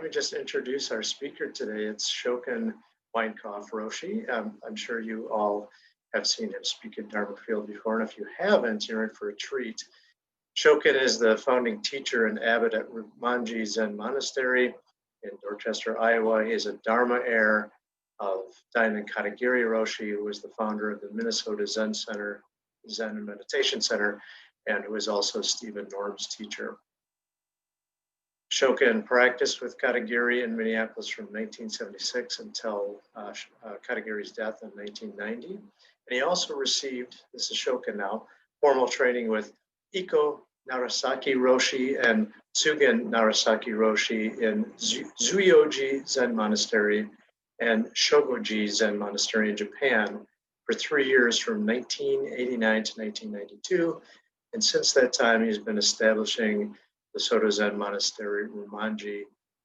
let me just introduce our speaker today. It's Shoken Winecoff Roshi. I'm sure you all have seen him speak at Dharma Field before, and if you haven't, you're in for a treat. Shoken is the founding teacher and abbot at Rumanji Zen Monastery in Dorchester, Iowa. He is a Dharma heir of Diamond Katagiri Roshi, who is the founder of the Minnesota Zen Center, Zen and Meditation Center, and who is also Stephen Norm's teacher. Shoken practiced with Katagiri in Minneapolis from 1976 until Katagiri's death in 1990. And he also received, this is Shoken now, formal training with Iko Narasaki Roshi and Tsugen Narasaki Roshi in Zuyoji Zen Monastery and Shogoji Zen Monastery in Japan for 3 years from 1989 to 1992. And since that time, he's been establishing the Soto Zen Monastery, Rumanji,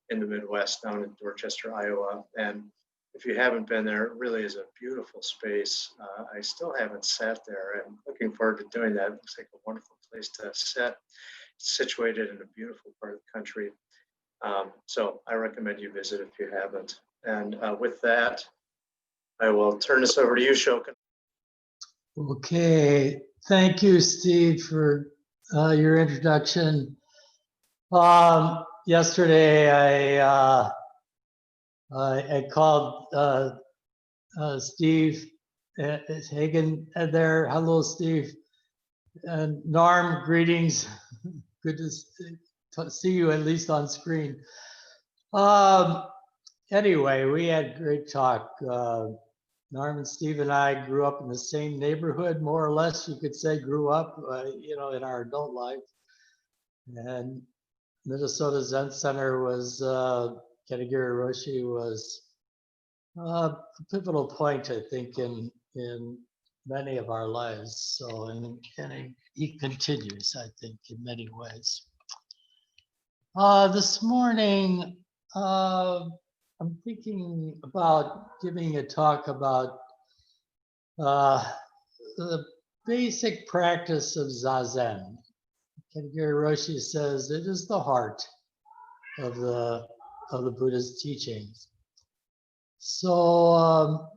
in the Midwest, down in Dorchester, Iowa. And if you haven't been there, it really is a beautiful space. I still haven't sat there. I'm looking forward to doing that. It looks like a wonderful place to sit. It's situated in a beautiful part of the country. So I recommend you visit if you haven't. And with that, I will turn this over to you, Shoken. Okay, thank you, Steve, for your introduction. Yesterday, I called Steve Hagen there. Hello, Steve. And Norm, greetings. Good to see you at least on screen. Anyway, we had a great talk. Norm and Steve and I grew up in the same neighborhood, more or less, you could say, grew up, in our adult life. And Minnesota Zen Center was, Katagiri Roshi was a pivotal point, I think, in many of our lives. So, and he continues, I think, in many ways. This morning, I'm thinking about giving a talk about the basic practice of Zazen. Katagiri Roshi says it is the heart of the Buddha's teachings. So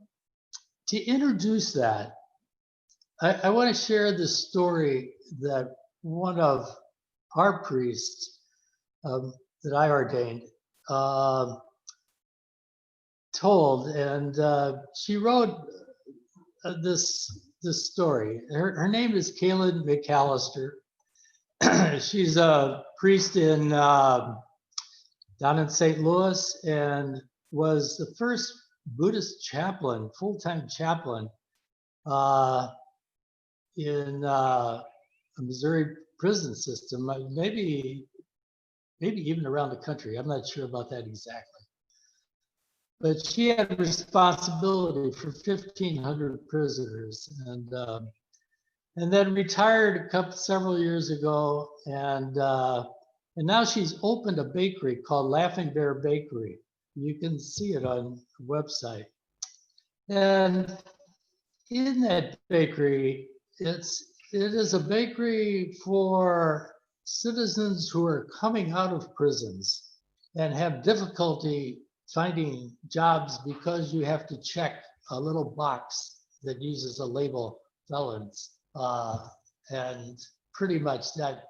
to introduce that, I want to share the story that one of our priests that I ordained told, and she wrote this story. Her name is Kaylin McAllister. She's a priest in down in St. Louis, and was the first Buddhist chaplain, full-time chaplain in the Missouri prison system, maybe even around the country. I'm not sure about that exactly. But she had responsibility for 1,500 prisoners, and then retired several years ago, and now she's opened a bakery called Laughing Bear Bakery. You can see it on the website. And in that bakery, it is a bakery for citizens who are coming out of prisons and have difficulty finding jobs because you have to check a little box that uses a label felons. And pretty much that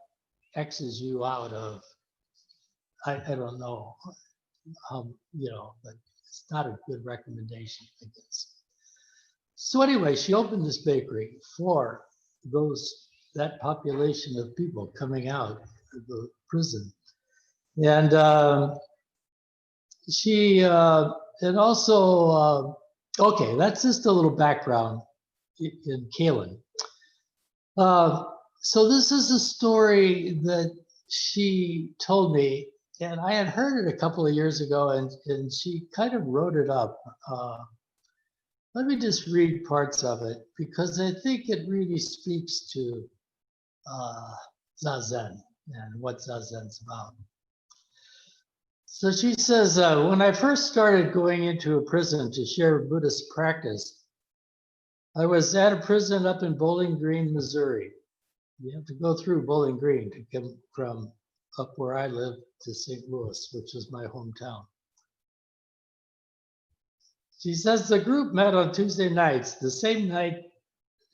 X's you out of, I don't know, but it's not a good recommendation, I guess. So anyway, she opened this bakery for that population of people coming out of the prison. And and also, okay, that's just a little background in Kaylin. So this is a story that she told me, and I had heard it a couple of years ago, and she kind of wrote it up. Let me just read parts of it, because I think it really speaks to Zazen and what Zazen's about. So she says, when I first started going into a prison to share Buddhist practice, I was at a prison up in Bowling Green, Missouri. You have to go through Bowling Green to come from up where I live to St. Louis, which is my hometown. She says the group met on Tuesday nights, the same night.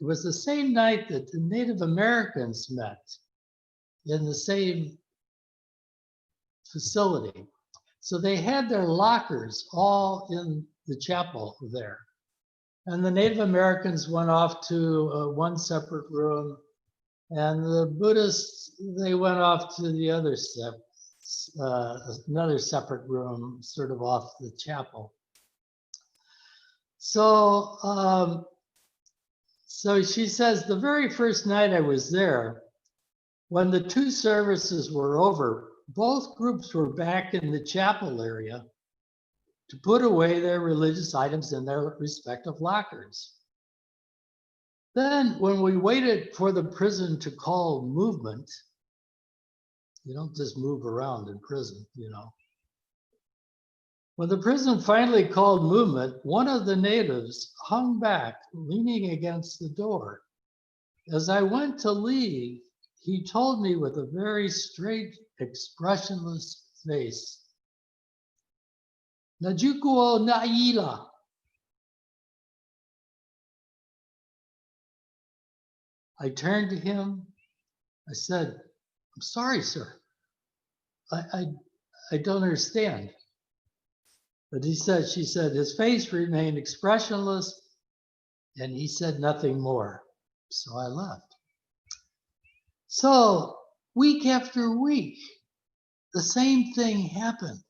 It was the same night that the Native Americans met in the same facility. So they had their lockers all in the chapel there. And the Native Americans went off to one separate room, and the Buddhists, they went off to the other another separate room, sort of off the chapel. So, so she says the very first night I was there, when the two services were over, both groups were back in the chapel area to put away their religious items in their respective lockers. Then when we waited for the prison to call movement, you don't just move around in prison, you know. When the prison finally called movement, one of the natives hung back, leaning against the door. As I went to leave, he told me with a very straight, expressionless face, "Najukuo Naila." I turned to him. I said, "I'm sorry, sir. I don't understand." But she said, his face remained expressionless and he said nothing more. So I left. So week after week, the same thing happened.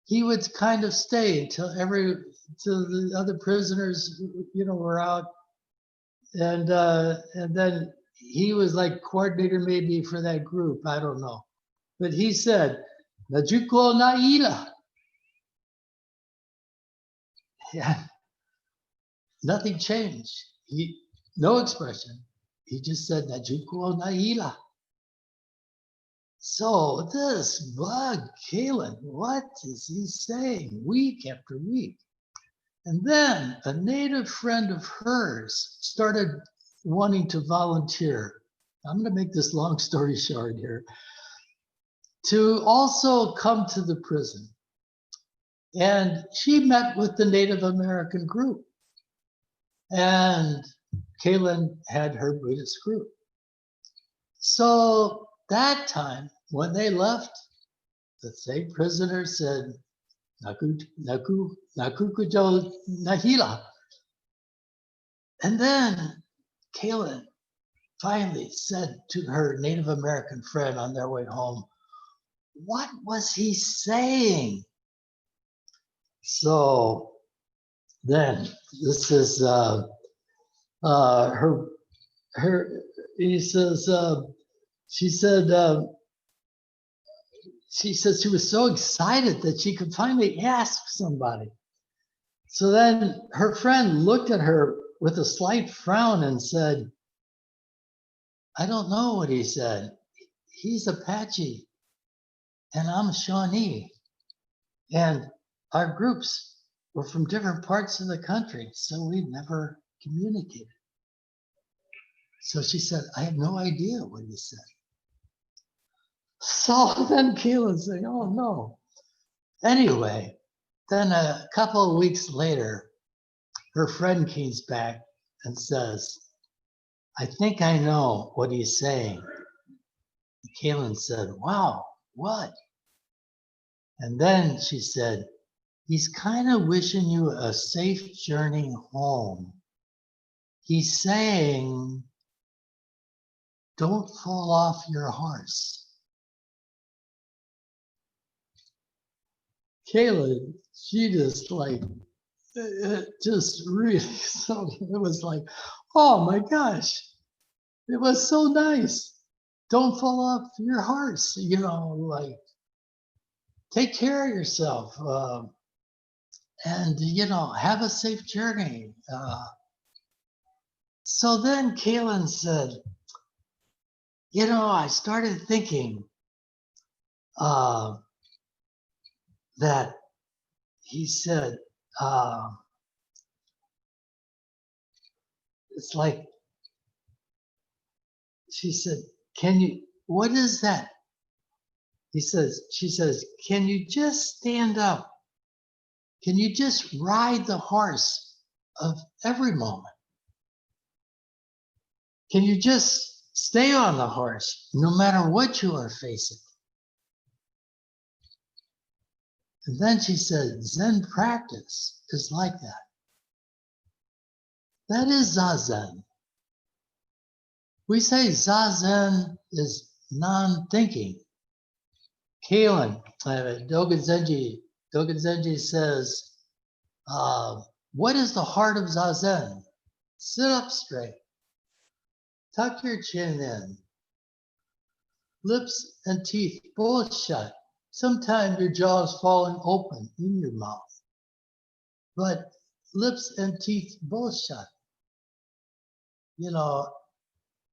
He would kind of stay until the other prisoners, you know, were out. And then he was like coordinator maybe for that group. I don't know. But he said, "Najuko Naila." Yeah, nothing changed. No expression. He just said, "Najuko Naila." So this bug, Kalen, what is he saying week after week? And then a native friend of hers started wanting to volunteer. I'm going to make this long story short here. To also come to the prison. And she met with the Native American group. And Kaylin had her Buddhist group. So that time, when they left, the same prisoner said, "Nakukujo Nahila." And then Kaylin finally said to her Native American friend on their way home, "What was he saying?" So then this is her. He says she said she was so excited that she could finally ask somebody. So then her friend looked at her with a slight frown and said, "I don't know what he said. He's Apache and I'm Shawnee. And our groups were from different parts of the country, so we never communicated." So she said, "I have no idea what he said." So then Keelan said, "Oh no." Anyway, then a couple of weeks later, her friend comes back and says, "I think I know what he's saying." Kaylin said, "Wow, what?" And then she said, "He's kind of wishing you a safe journey home. He's saying, don't fall off your horse." Kaylin, she just like, it just really, so it was like, oh my gosh, it was so nice. Don't fall off your horse, you know, like, take care of yourself, and, you know, have a safe journey. So then Kaylin said, "You know, I started thinking that," he said, it's like, she said, "Can you, what is that? she says, can you just stand up? Can you just ride the horse of every moment? Can you just stay on the horse no matter what you are facing? And then she said, Zen practice is like that. That is Zazen. We say Zazen is non-thinking. Kalen, Dogen Zenji says, what is the heart of Zazen? Sit up straight. Tuck your chin in. Lips and teeth both shut. Sometimes your jaw is falling open in your mouth, but lips and teeth both shut. You know,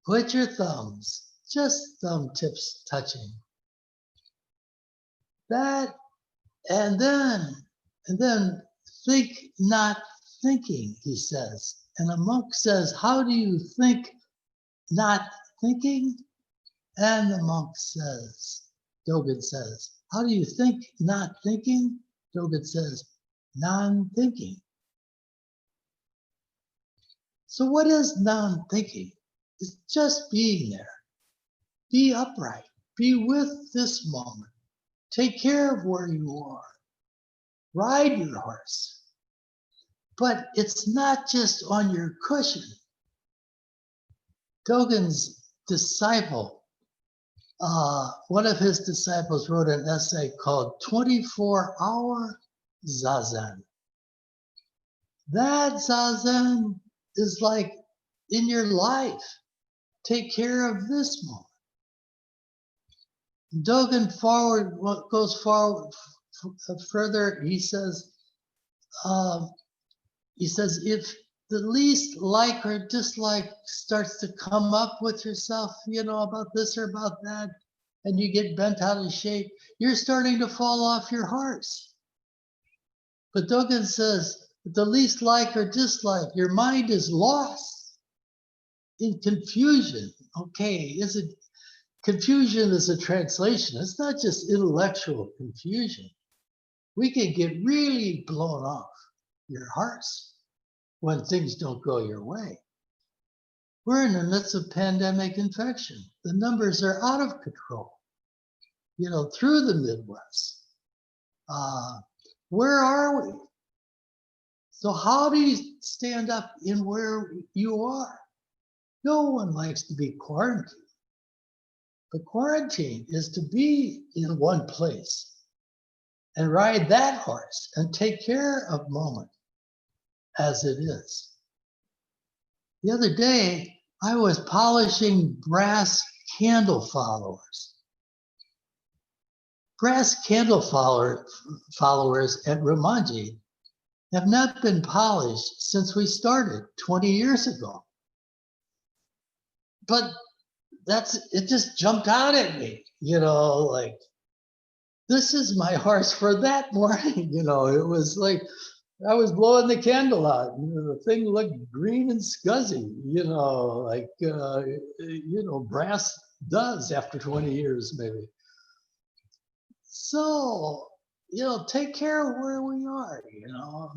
put your thumbs, just thumb tips touching. That, and then think not thinking, he says. And a monk says, how do you think not thinking? And the monk says, Dogen says, how do you think not thinking? Dogen says, non-thinking. So what is non-thinking? It's just being there. Be upright. Be with this moment. Take care of where you are. Ride your horse. But it's not just on your cushion. Dogen's disciple, one of his disciples wrote an essay called 24-Hour Zazen. That Zazen is like in your life. Take care of this moment. Dogen goes forward further. He says, if the least like or dislike starts to come up with yourself, you know, about this or about that, and you get bent out of shape, you're starting to fall off your horse. But Dogen says, the least like or dislike, your mind is lost in confusion. Okay, confusion is a translation. It's not just intellectual confusion. We can get really blown off your horse when things don't go your way. We're in the midst of pandemic infection. The numbers are out of control, you know, through the Midwest. Where are we? So how do you stand up in where you are? No one likes to be quarantined. The quarantine is to be in one place and ride that horse and take care of moment as it is. The other day, I was polishing brass candle followers. Brass candle followers at Ramanji have not been polished since we started 20 years ago. But it just jumped out at me, you know, like, this is my horse for that morning, you know. It was like, I was blowing the candle out, and the thing looked green and scuzzy, you know, like, you know, brass does after 20 years, maybe. So, you know, take care of where we are, you know.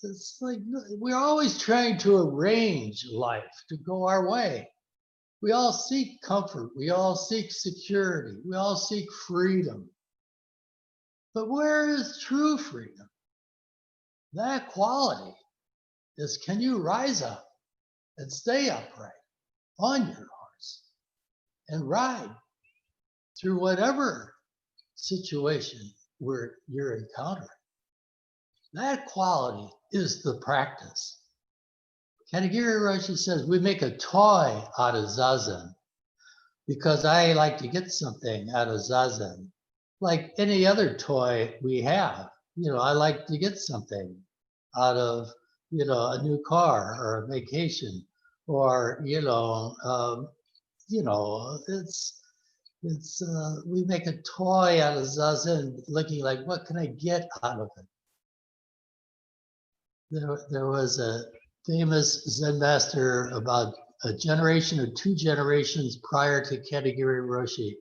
It's like, we're always trying to arrange life to go our way. We all seek comfort. We all seek security. We all seek freedom. But where is true freedom? That quality is, can you rise up and stay upright on your horse and ride through whatever situation where you're encountering? That quality is the practice. Katagiri Roshi says, we make a toy out of Zazen because I like to get something out of Zazen. Like any other toy we have, you know, I like to get something out of, you know, a new car or a vacation, or, we make a toy out of Zazen, looking like, what can I get out of it? There was a famous Zen master about a generation or two generations prior to Katagiri Roshi,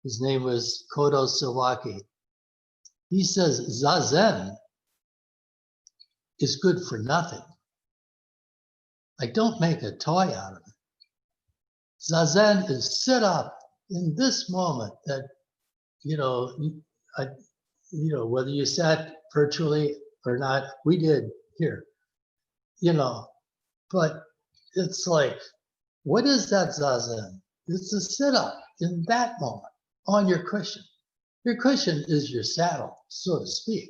His name was Kodo Sawaki. He says Zazen is good for nothing. Like, don't make a toy out of it. Zazen is sit up in this moment that, whether you sat virtually or not, we did here, but it's like, what is that Zazen? It's a sit up in that moment on your cushion. Your cushion is your saddle, so to speak.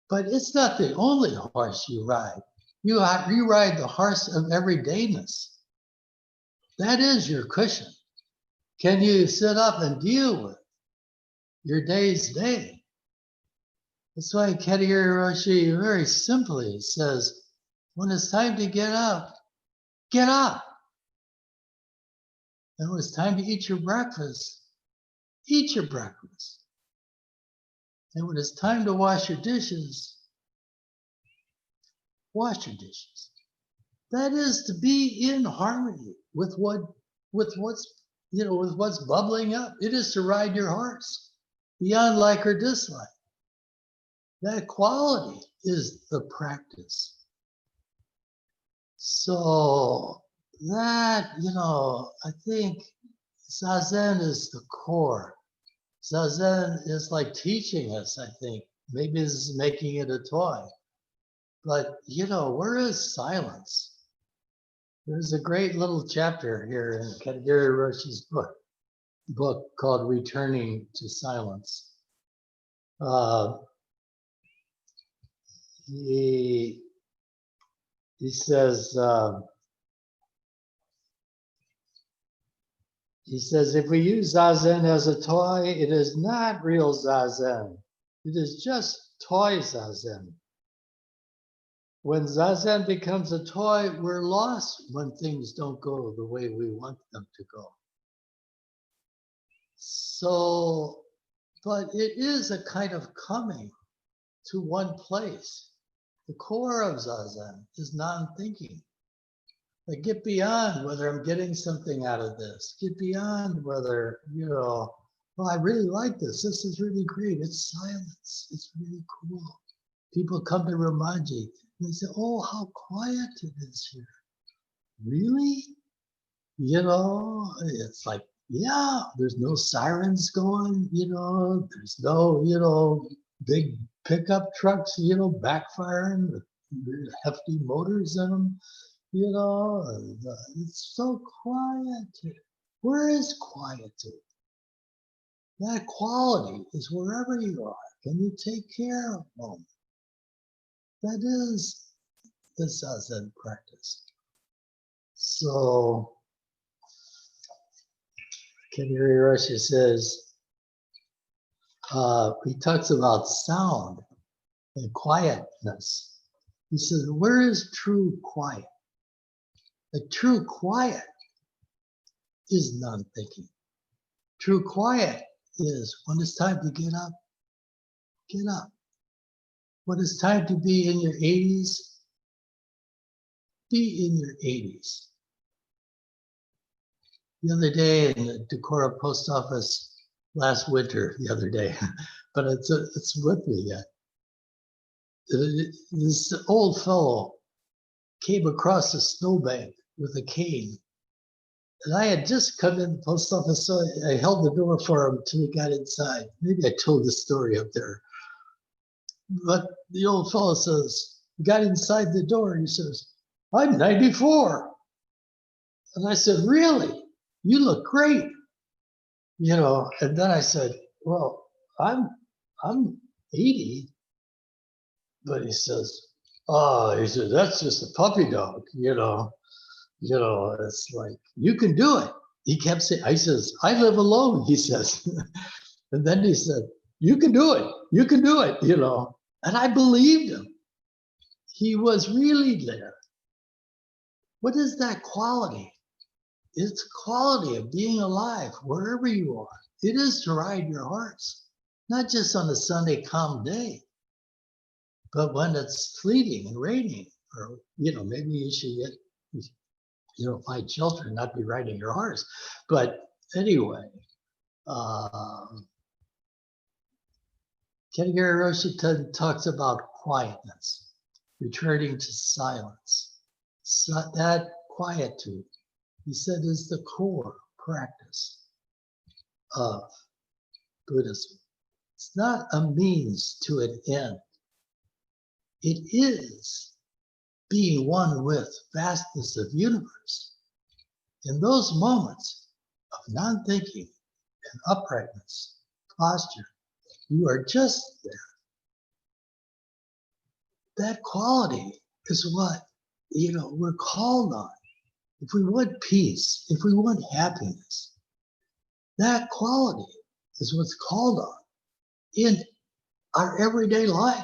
But it's not the only horse you ride. You ride the horse of everydayness. That is your cushion. Can you sit up and deal with your day's day? That's why Katigiri Roshi very simply says, when it's time to get up, get up. And when it's time to eat your breakfast, eat your breakfast. And when it's time to wash your dishes, wash your dishes. That is to be in harmony with what's bubbling up. It is to ride your horse beyond like or dislike. That quality is the practice. So that, I think Zazen is the core. Zazen is like teaching us, I think. Maybe this is making it a toy. But, where is silence? There's a great little chapter here in Katigiri Roshi's book called Returning to Silence. He says, if we use Zazen as a toy, it is not real Zazen. It is just toy Zazen. When Zazen becomes a toy, we're lost when things don't go the way we want them to go. So, but it is a kind of coming to one place. The core of Zazen is non-thinking. Like, get beyond whether I'm getting something out of this. Get beyond whether, I really like this. This is really great. It's silence. It's really cool. People come to Ramaji and they say, oh, how quiet it is here. Really? It's like, yeah, there's no sirens going, there's no, big pickup trucks, backfiring with hefty motors in them, it's so quiet. Where is quietude? That quality is wherever you are. Can you take care of them? That is the Zazen practice. So, Katigiri Roshi says, he talks about sound and quietness. He says, where is true quiet? The true quiet is non-thinking. True quiet is when it's time to get up, get up. When it's time to be in your 80s, be in your 80s. The other day in the Decorah post office last winter, but it's with me yet. This old fellow came across a snowbank with a cane. And I had just come in the post office, so I held the door for him until he got inside. Maybe I told the story up there. But the old fellow says, he got inside the door and he says, I'm 94. And I said, really? You look great. And then I said, well, I'm 80. But he says, that's just a puppy dog, it's like, you can do it. He kept saying, I says, I live alone, he says. And then he said, you can do it, And I believed him. He was really there. What is that quality? It's quality of being alive wherever you are. It is to ride your horse, not just on a Sunday calm day, but when it's sleeting and raining, or, maybe you should get, find shelter and not be riding your horse. But anyway, Katagiri Roshi talks about quietness, returning to silence. So that quietude, he said, is the core practice of Buddhism. It's not a means to an end. It is being one with vastness of universe. In those moments of non-thinking and uprightness, posture, you are just there. That quality is what, we're called on. If we want peace, if we want happiness, that quality is what's called on in our everyday life.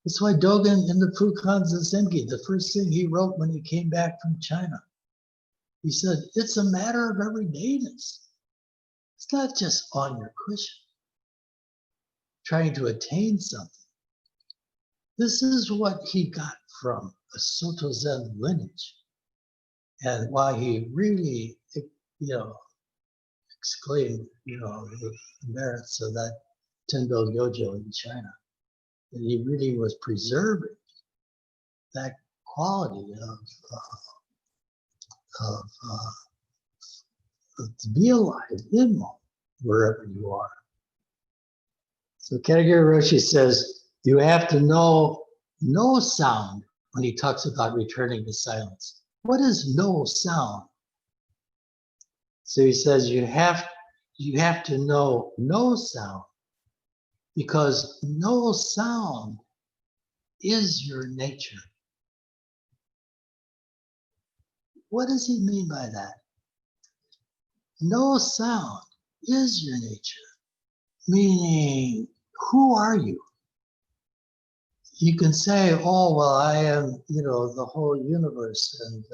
That's why Dogen in the Fukan Zazengi, the first thing he wrote when he came back from China, he said, it's a matter of everydayness. It's not just on your cushion, trying to attain something. This is what he got from a Soto Zen lineage, and why he really, exclaimed, the merits of that Tendo Dojo in China. And he really was preserving that quality of to be alive in moment, wherever you are. So Katagiri Roshi says, you have to know no sound when he talks about returning to silence. What is no sound? So he says you have to know no sound, because no sound is your nature. What does he mean by that? No sound is your nature, meaning, who are you? You can say, oh, well, I am, the whole universe, and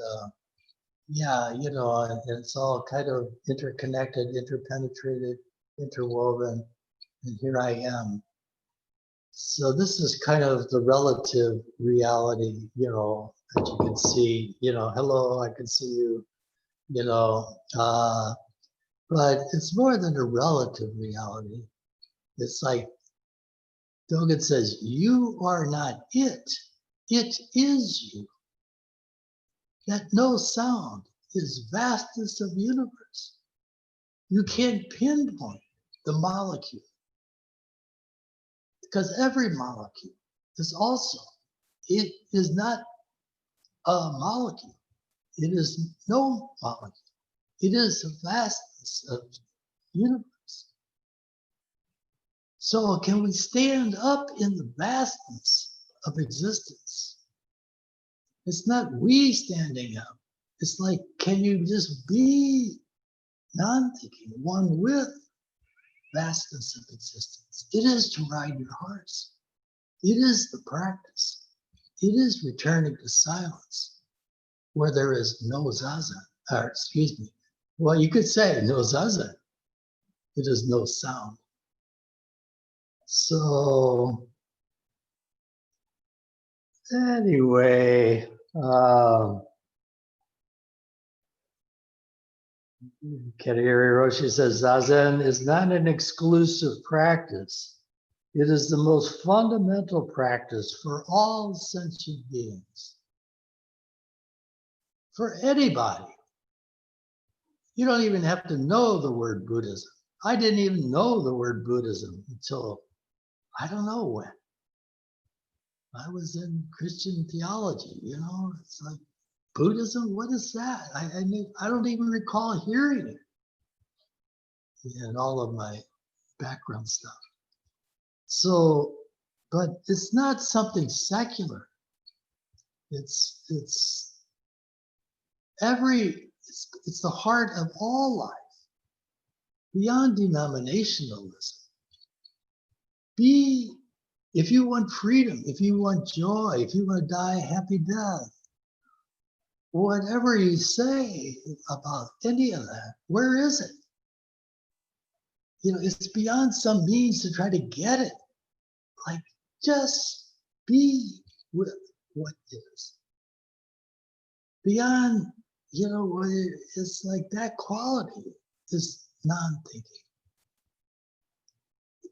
and it's all kind of interconnected, interpenetrated, interwoven, and here I am. So this is kind of the relative reality, that you can see, hello, I can see you, but it's more than a relative reality. It's like Dogen says, you are not it. It is you. That no sound is vastness of universe. You can't pinpoint the molecule, because every molecule is also, it is not a molecule. It is no molecule. It is the vastness of universe. So can we stand up in the vastness of existence? It's not we standing up. It's like, can you just be non-thinking, one with vastness of existence? It is to ride your horse. It is the practice. It is returning to silence, where there is no zazen, or excuse me. Well, you could say no zazen. It is no sound. So anyway, Katagiri Roshi says, Zazen is not an exclusive practice. It is the most fundamental practice for all sentient beings. For anybody. You don't even have to know the word Buddhism. I didn't even know the word Buddhism until, I don't know when. I was in Christian theology, it's like, Buddhism, what is that? I don't even recall hearing it in all of my background stuff. So, but it's not something secular. It's the heart of all life, beyond denominationalism. If you want freedom, if you want joy, if you want to die a happy death, whatever you say about any of that, where is it? It's beyond some means to try to get it. Like, just be with what is. Beyond, it's like that quality is non-thinking.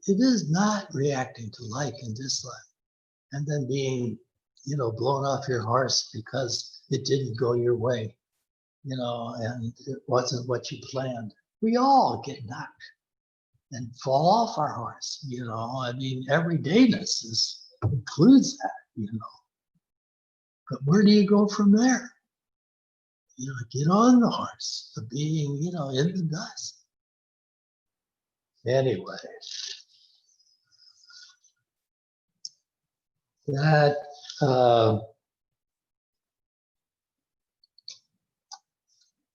It is not reacting to like and dislike and then being, blown off your horse because it didn't go your way, and it wasn't what you planned. We all get knocked and fall off our horse, I mean, everydayness includes that, But where do you go from there? Get on the horse of being, in the dust. Anyway, that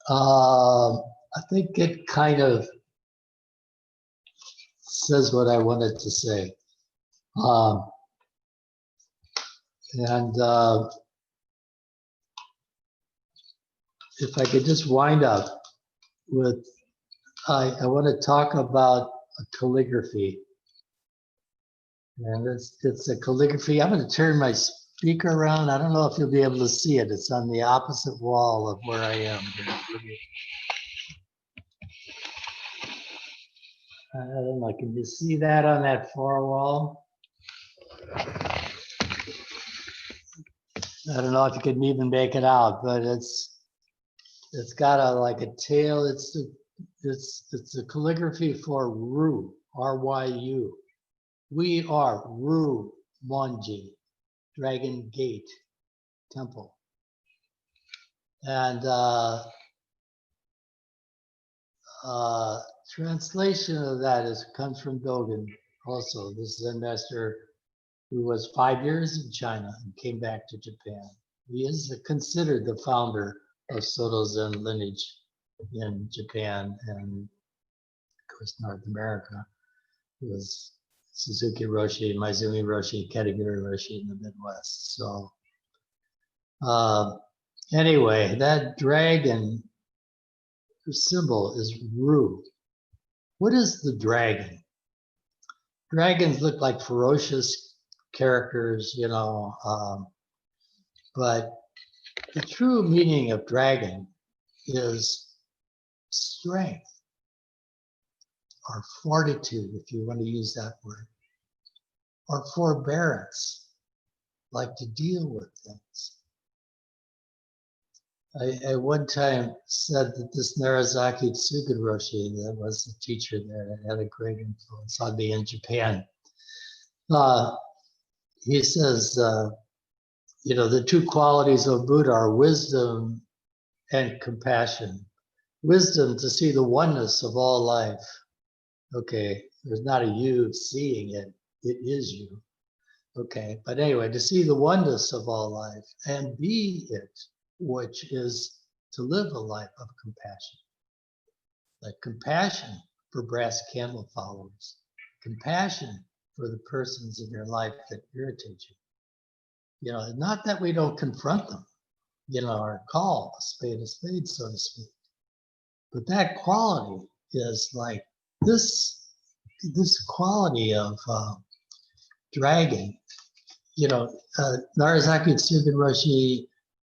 I think it kind of says what I wanted to say. And if I could just wind up with, I want to talk about a calligraphy. And it's a calligraphy. I'm going to turn my speaker around. I don't know if you'll be able to see it. It's on the opposite wall of where I am. I don't know. Can you see that on that far wall? I don't know if you can even make it out, but it's got a tail. It's a calligraphy for Ru, R-Y-U. We are Ru Monji, Dragon Gate Temple. And translation of that comes from Dogen also. This Zen master who was 5 years in China and came back to Japan. He is considered the founder of Soto Zen lineage in Japan and, of course, North America. It was Suzuki Roshi, Maizumi Roshi, Katagiri Roshi in the Midwest. So anyway, that dragon symbol is Ru. What is the dragon? Dragons look like ferocious characters, but the true meaning of dragon is strength or fortitude, if you want to use that word, or forbearance, like to deal with things. I one time said that this Narazaki Tsugen Roshi, that was the teacher there, that had a great influence on me in Japan. He says, the two qualities of Buddha are wisdom and compassion. Wisdom to see the oneness of all life. Okay, there's not a you seeing it, it is you. Okay, but anyway, to see the oneness of all life and be it, which is to live a life of compassion. Like compassion for brass candle followers, compassion for the persons in your life that irritate you. Not that we don't confront them, or call a spade, so to speak. But that quality is like this quality of dragon. Narazaki Tsugen Roshi,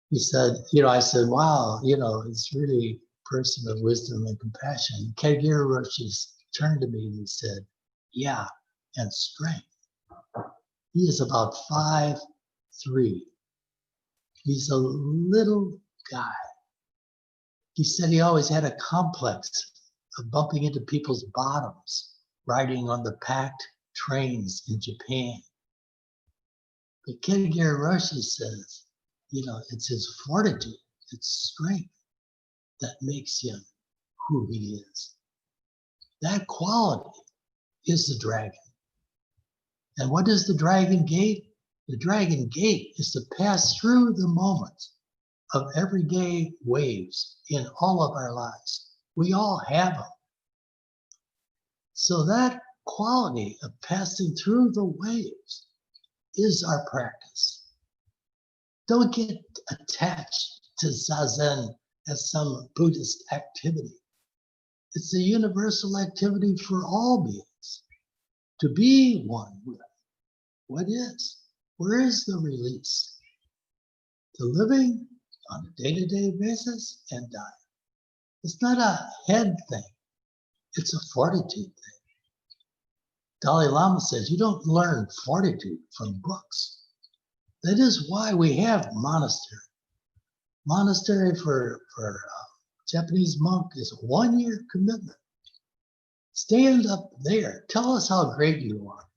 he said, I said, wow, it's really a person of wisdom and compassion. Katagiri Roshi turned to me and he said, yeah, and strength. He is about 5'3". He's a little guy. He said he always had a complex of bumping into people's bottoms, riding on the packed trains in Japan. But Katagiri Roshi says, it's his fortitude, it's strength that makes him who he is. That quality is the dragon. And what is the dragon gate? The dragon gate is to pass through the moments of everyday waves in all of our lives. We all have them. So that quality of passing through the waves is our practice. Don't get attached to Zazen as some Buddhist activity. It's a universal activity for all beings to be one with what is. Where is the release? The living on a day-to-day basis and dying. It's not a head thing. It's a fortitude thing. Dalai Lama says you don't learn fortitude from books. That is why we have monastery. Monastery for Japanese monk is a 1-year commitment. Stand up there. Tell us how great you are.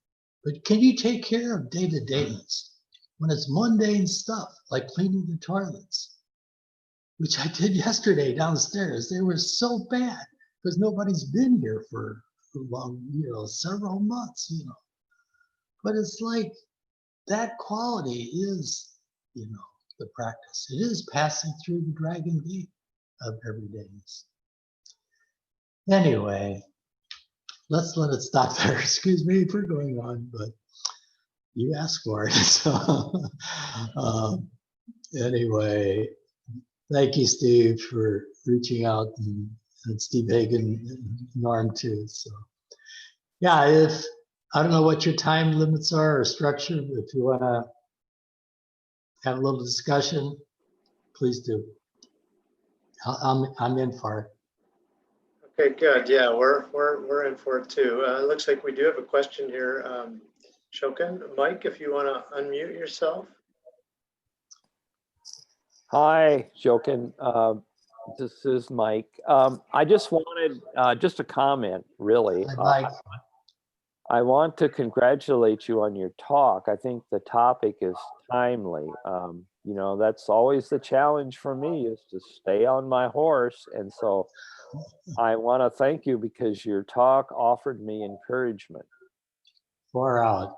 But can you take care of day-to-dayness when it's mundane stuff like cleaning the toilets, which I did yesterday downstairs. They were so bad because nobody's been here for long, several months, But it's like that quality is, the practice. It is passing through the dragon gate of everydayness. Anyway, let's let it stop there. Excuse me for going on, but you asked for it. So anyway, thank you, Steve, for reaching out, and Steve Hagen and Norm too. So yeah, I don't know what your time limits are or structure, but if you want to have a little discussion, please do. I'm in for it. Okay, good. Yeah, we're in for it too. It looks like we do have a question here. Shoken, Mike, if you want to unmute yourself. Hi, Shoken. This is Mike. I just wanted just a comment, really. I want to congratulate you on your talk. I think the topic is timely. That's always the challenge for me, is to stay on my horse. And so I want to thank you because your talk offered me encouragement. Far out.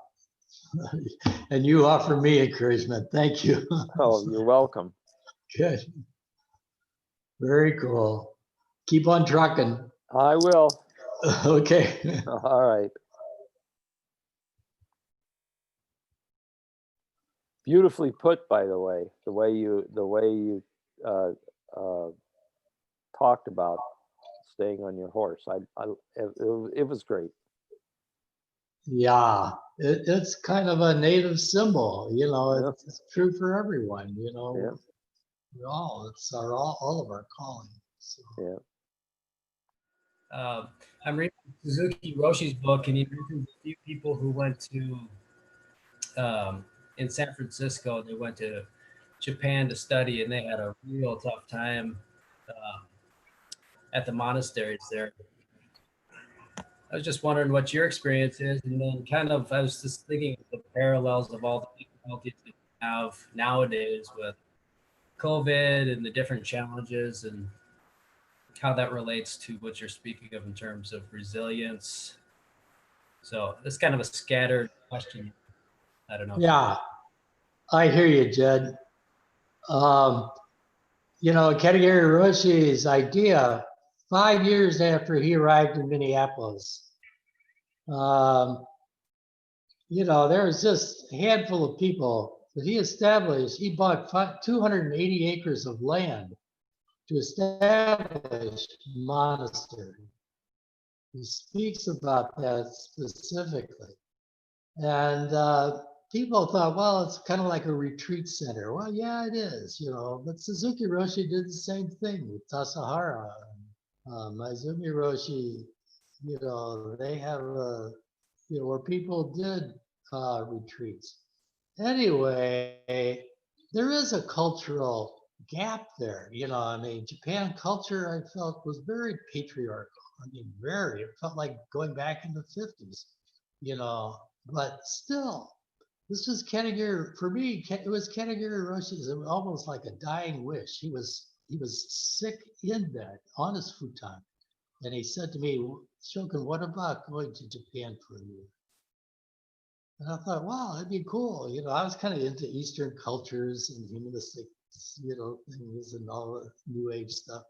And you offer me encouragement. Thank you. Oh, you're welcome. Good. Very cool. Keep on trucking. I will. Okay. All right. Beautifully put, by the way, the way you talked about staying on your horse. It was great. Yeah, it's kind of a native symbol, it's true for everyone, Yeah. It's all of our calling. So. Yeah. I'm reading Suzuki Roshi's book, and he mentions a few people who went to, in San Francisco, they went to Japan to study, and they had a real tough time at the monasteries there. I was just wondering what your experience is, and then I was just thinking of the parallels of all the difficulties that we have nowadays with COVID and the different challenges, and how that relates to what you're speaking of in terms of resilience. So it's kind of a scattered question. I don't know. Yeah, I hear you, Jed. Katagiri Roshi's idea, 5 years after he arrived in Minneapolis, there was just a handful of people that he established. He bought 280 acres of land to establish a monastery. He speaks about that specifically. And people thought, well, it's kind of like a retreat center. Well, yeah, it is, but Suzuki Roshi did the same thing with Tassajara. Maizumi Roshi, they have, where people did retreats. Anyway, there is a cultural gap there. Japan culture, I felt, was very patriarchal. It felt like going back in the 50s, but still, this was Katagiri, for me, it was Katagiri Roshi's, it was almost like a dying wish. He was sick in bed on his futon. And he said to me, Shoken, what about going to Japan for a year? And I thought, wow, that'd be cool. I was kind of into Eastern cultures and humanistic, things and all the New Age stuff.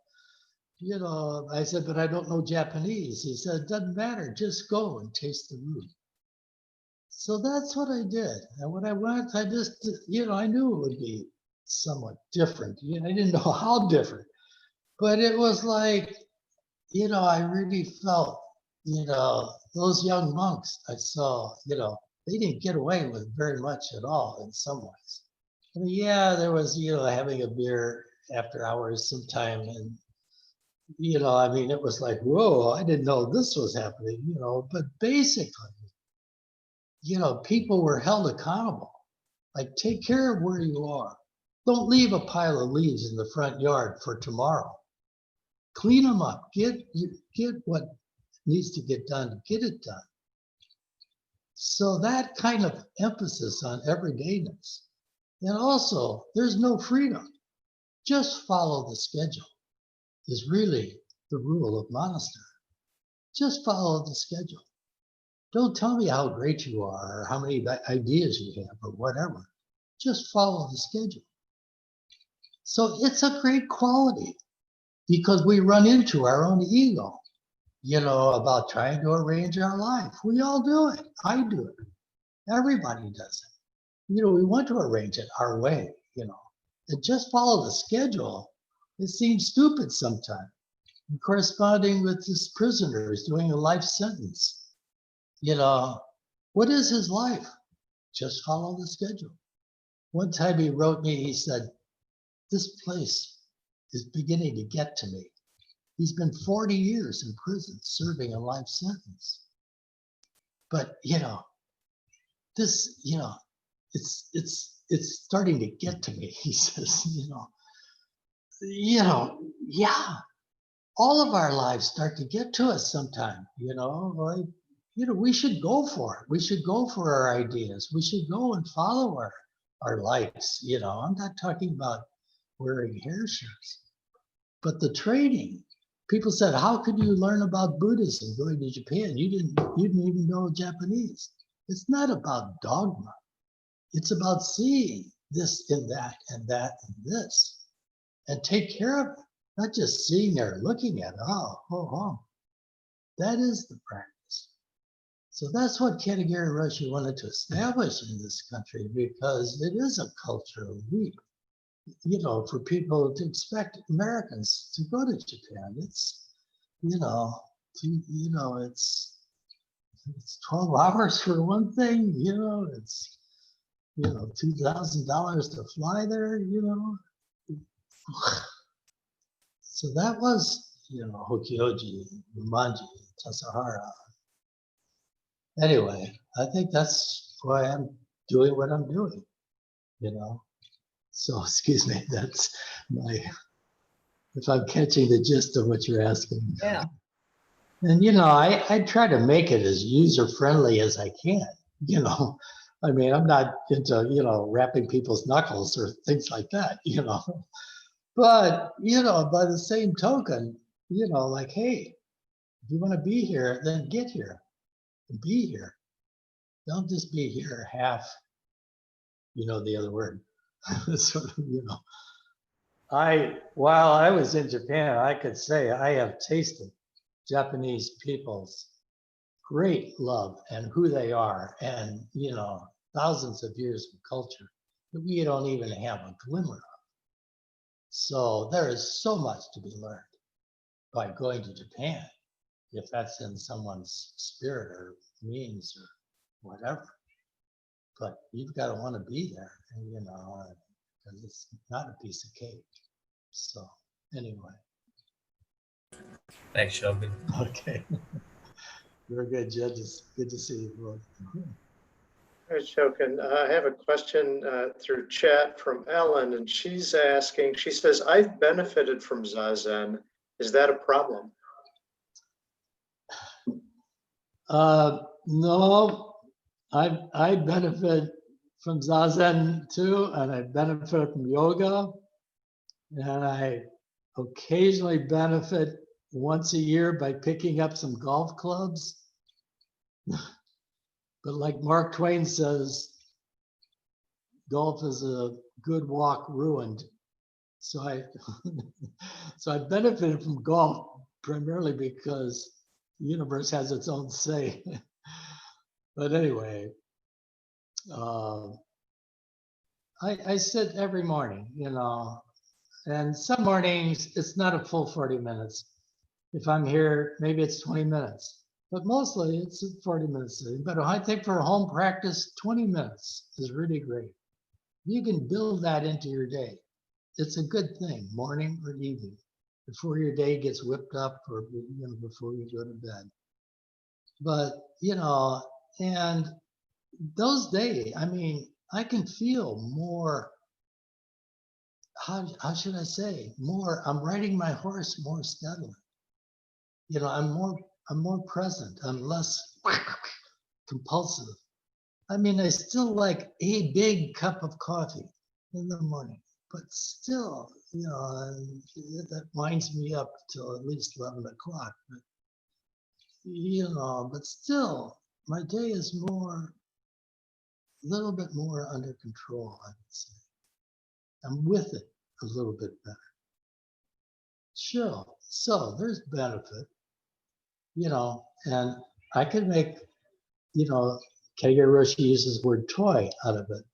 I said, but I don't know Japanese. He said, it doesn't matter, just go and taste the root. So that's what I did. And when I went, I just, I knew it would be somewhat different. I didn't know how different, but it was like, I really felt, those young monks I saw, they didn't get away with very much at all in some ways. Yeah, there was, having a beer after hours sometime, and, I mean, it was like, whoa, I didn't know this was happening, but basically, people were held accountable. Like, take care of where you are. Don't leave a pile of leaves in the front yard for tomorrow. Clean them up. Get what needs to get done, get it done. So that kind of emphasis on everydayness. And also, there's no freedom. Just follow the schedule is really the rule of monastery. Just follow the schedule. Don't tell me how great you are or how many ideas you have or whatever. Just follow the schedule. So it's a great quality because we run into our own ego, about trying to arrange our life. We all do it. I do it. Everybody does it. We want to arrange it our way, and just follow the schedule. It seems stupid sometimes. And corresponding with this prisoner who's doing a life sentence. What is his life? Just follow the schedule. One time he wrote me, he said, this place is beginning to get to me. He's been 40 years in prison serving a life sentence. But, this, it's starting to get to me, he says, yeah, all of our lives start to get to us sometime, like, we should go for it. We should go for our ideas. We should go and follow our lives. I'm not talking about wearing hair shirts, but the training. People said, how could you learn about Buddhism going to Japan? You didn't even know Japanese. It's not about dogma. It's about seeing this and that and that and this and take care of it. Not just seeing or looking at it. Oh. That is the practice. So that's what Katagiri Roshi wanted to establish in this country because it is a cultural leap. For people to expect Americans to go to Japan, it's, it's 12 hours for one thing, it's, $2,000 to fly there, So that was, Hokyoji, Umanji, Tassajara. Anyway, I think that's why I'm doing what I'm doing, So, excuse me, that's if I'm catching the gist of what you're asking. Yeah. And, I try to make it as user-friendly as I can, I mean, I'm not into, wrapping people's knuckles or things like that, But, by the same token, like, hey, if you want to be here, then get here and be here. Don't just be here half, the other word. Sort of, while I was in Japan, I could say I have tasted Japanese people's great love and who they are and, thousands of years of culture that we don't even have a glimmer of. So there is so much to be learned by going to Japan, if that's in someone's spirit or means or whatever. But you've got to want to be there, and, because it's not a piece of cake. So anyway. Thanks, Shoken. Okay. You're good, judges. Good to see you both. All right, Shoken, I have a question through chat from Ellen, and she's asking, she says, I've benefited from Zazen. Is that a problem? No, I benefit from Zazen too, and I benefit from yoga, and I occasionally benefit once a year by picking up some golf clubs. But like Mark Twain says, golf is a good walk ruined. So I benefited from golf primarily because the universe has its own say. But anyway, I sit every morning, and some mornings it's not a full 40 minutes. If I'm here, maybe it's 20 minutes, but mostly it's 40 minutes. But I think for home practice, 20 minutes is really great. You can build that into your day. It's a good thing, morning or evening. before your day gets whipped up or before you go to bed. But, and those days, I mean, I can feel more, how should I say, more, I'm riding my horse more steadily. I'm more present. I'm less compulsive. I mean, I still like a big cup of coffee in the morning, but still, that winds me up till at least 11 o'clock. But still, my day is a little bit more under control, I would say. I'm with it a little bit better. Sure. So there's benefit, and I could make, Kage Roshi uses the word toy out of it.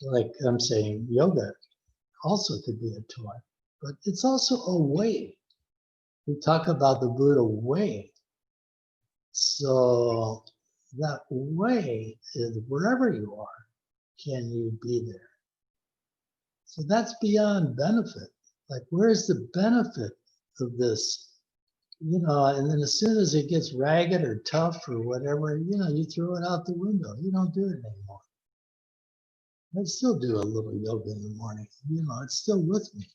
Like I'm saying, yoga also could be a toy, but it's also a way. We talk about the Buddha way. So that way is wherever you are, can you be there? So that's beyond benefit. Like, where's the benefit of this? And then as soon as it gets ragged or tough or whatever, you throw it out the window. You don't do it anymore. I still do a little yoga in the morning. It's still with me.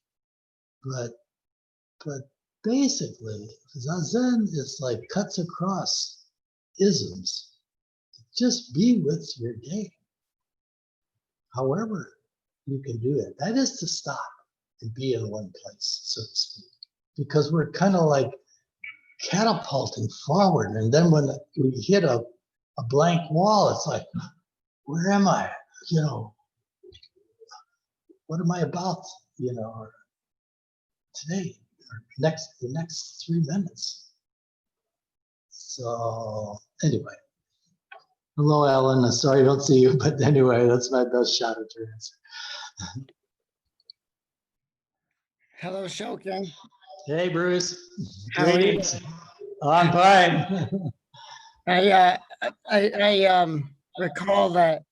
But basically, Zazen is like cuts across isms. Just be with your day. However you can do it. That is to stop and be in one place, so to speak. Because we're kind of like catapulting forward. And then when we hit a blank wall, it's like, where am I? What am I about? Or today, or the next 3 minutes. So anyway, hello, Ellen. Sorry I don't see you, but anyway, that's my best shot at your answer. Hello, Shoken. Hey, Bruce. How are you? Greetings. Oh, I'm fine. I recall that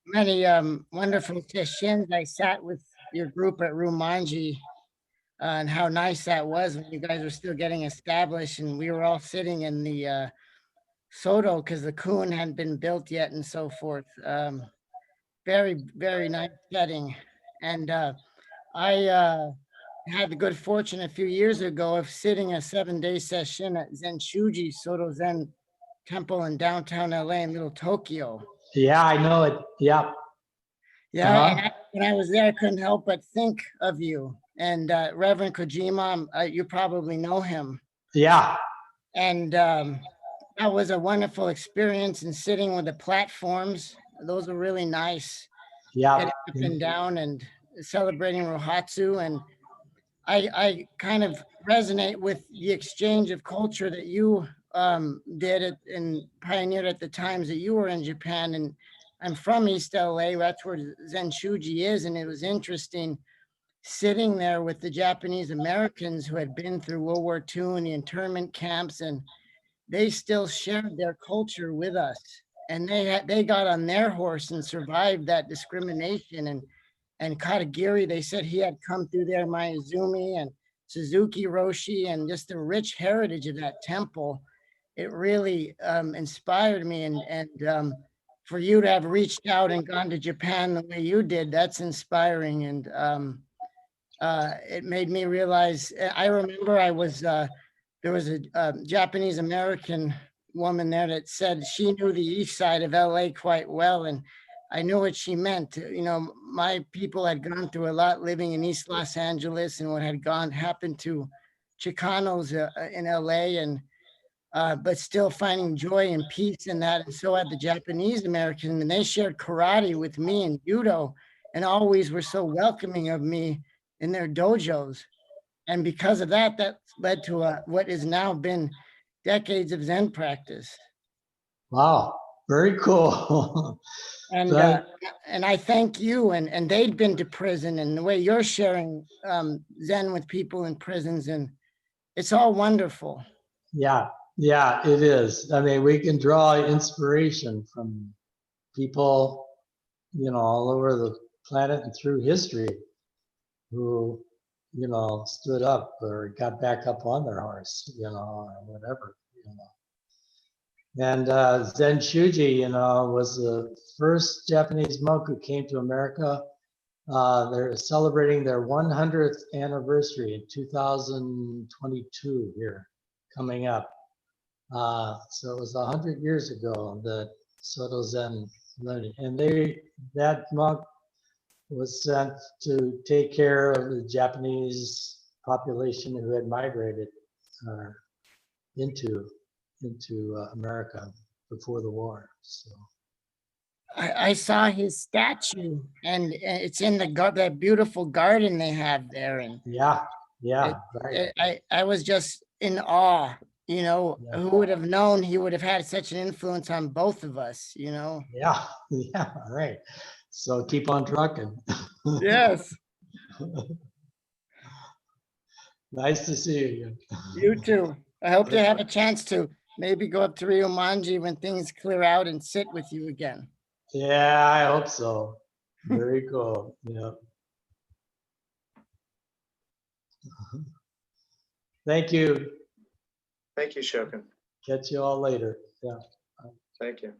many wonderful sessions. I sat with your group at Rumanji and how nice that was when you guys were still getting established, and we were all sitting in the Soto because the Kun hadn't been built yet and so forth. Very, very nice setting. And I had the good fortune a few years ago of sitting a 7-day session at Zen Shuji Soto Zen Temple in downtown LA in Little Tokyo. Yeah, I know it. Yeah. Yeah, and when I was there, I couldn't help but think of you. And Reverend Kojima, you probably know him. Yeah. And that was a wonderful experience, and sitting with the platforms. Those are really nice. Yeah. Getting up and down and celebrating Rohatsu. And I kind of resonate with the exchange of culture that you did it and pioneered at the times that you were in Japan. And I'm from East LA. That's where Zen Shuji is. And it was interesting sitting there with the Japanese Americans who had been through World War II and the internment camps, and they still shared their culture with us. And they got on their horse and survived that discrimination. And Katagiri, they said he had come through there, Mayuzumi and Suzuki Roshi, and just the rich heritage of that temple. It really inspired me. And for you to have reached out and gone to Japan the way you did, that's inspiring. And it made me realize, I remember there was a Japanese American woman there that said she knew the east side of LA quite well. And I knew what she meant. My people had gone through a lot living in East Los Angeles and what had happened to Chicanos in LA, and but still finding joy and peace in that. And so had the Japanese Americans, and they shared karate with me and judo, and always were so welcoming of me in their dojos. And because of that, that led to what has now been decades of Zen practice. Wow, very cool. And I thank you. And they'd been to prison, and the way you're sharing Zen with people in prisons, and it's all wonderful. Yeah, it is. I mean, we can draw inspiration from people, all over the planet and through history who you know, stood up or got back up on their horse, you know, or whatever, you know. And Zen Shuji, you know, was the first Japanese monk who came to America. They're celebrating their 100th anniversary in 2022 here, coming up. So it was 100 years ago that Soto Zen learned, and that monk was sent to take care of the Japanese population who had migrated into America before the war. So I saw his statue, and it's in that beautiful garden they have there, and yeah, right. I was just in awe. You know, Yeah. who would have known he would have had such an influence on both of us, you know? Yeah, yeah, right. So keep on trucking. Yes, Nice to see you again. you too. I hope to have a chance to maybe go up to Rio Manji when things clear out and sit with you again. Yeah, I hope so. Very cool. Yeah. Thank you. Thank you, Shoken. Catch you all later. Yeah. Thank you.